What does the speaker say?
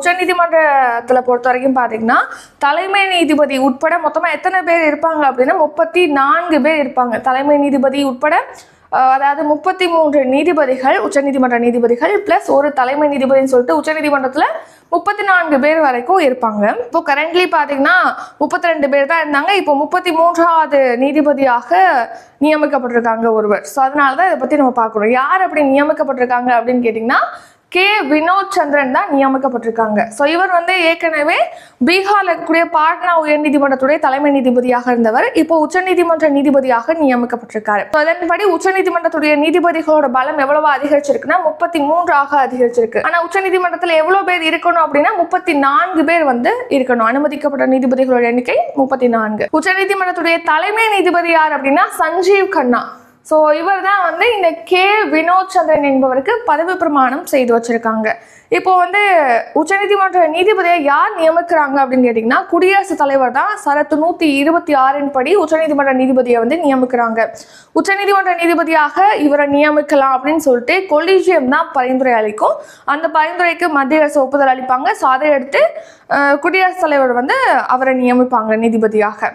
உச்சநீதிமன்றத்தில் பொறுத்த வரைக்கும் பார்த்தீங்கன்னா தலைமை நீதிபதி உட்பட மொத்தமாக எத்தனை பேர் இருப்பாங்க அப்படின்னா 34 பேர் இருப்பாங்க. தலைமை நீதிபதி உட்பட அதாவது 33 நீதிபதிகள், உச்சநீதிமன்ற நீதிபதிகள் பிளஸ் ஒரு தலைமை நீதிபதினு சொல்லிட்டு உச்சநீதிமன்றத்தில் 34 பேர் வரைக்கும் இருப்பாங்க. இப்போ கரண்ட்லி பார்த்தீங்கன்னா 32 பேர் தான் இருந்தாங்க. இப்போ 33வது நீதிபதியாக நியமிக்கப்பட்டிருக்காங்க ஒருவர். ஸோ அதனால தான் இதை பற்றி நம்ம பார்க்கணும். யார் அப்படி நியமிக்கப்பட்டிருக்காங்க அப்படின்னு கேட்டிங்கன்னா கே வினோத் சந்திரன் தான் நியமிக்கப்பட்டிருக்காங்க. ஸோ இவர் ஏற்கனவே பீகார்ல இருக்கக்கூடிய பாட்னா உயர்நீதிமன்றத்துடைய தலைமை நீதிபதியாக இருந்தவர். இப்போ உச்சநீதிமன்ற நீதிபதியாக நியமிக்கப்பட்டிருக்காரு. ஸோ அதன்படி உச்சநீதிமன்றத்துடைய நீதிபதிகளோட பலம் எவ்வளவு அதிகரிச்சிருக்குன்னா 33 அதிகரிச்சிருக்கு. ஆனா உச்சநீதிமன்றத்தில் எவ்வளவு பேர் இருக்கணும் அப்படின்னா 34 பேர் இருக்கணும். அனுமதிக்கப்பட்ட நீதிபதிகளோட எண்ணிக்கை 34. உச்சநீதிமன்றத்துடைய தலைமை நீதிபதி யார் அப்படின்னா சஞ்சீவ் கண்ணா. ஸோ இவர் தான் இந்த கே வினோத் சந்திரன் என்பவருக்கு பதவி பிரமாணம் செய்து வச்சிருக்காங்க. இப்போ உச்சநீதிமன்ற நீதிபதியை யார் நியமிக்கிறாங்க அப்படின்னு கேட்டிங்கன்னா குடியரசுத் தலைவர் தான் சரத்து 126 படி உச்சநீதிமன்ற நீதிபதியை நியமிக்கிறாங்க. உச்சநீதிமன்ற நீதிபதியாக இவரை நியமிக்கலாம் அப்படின்னு சொல்லிட்டு கொலிஜியம் தான் பரிந்துரை அளிக்கும். அந்த பரிந்துரைக்கு மத்திய அரசு ஒப்புதல் அளிப்பாங்க. ஸோ அதை எடுத்து குடியரசுத் தலைவர் அவரை நியமிப்பாங்க நீதிபதியாக.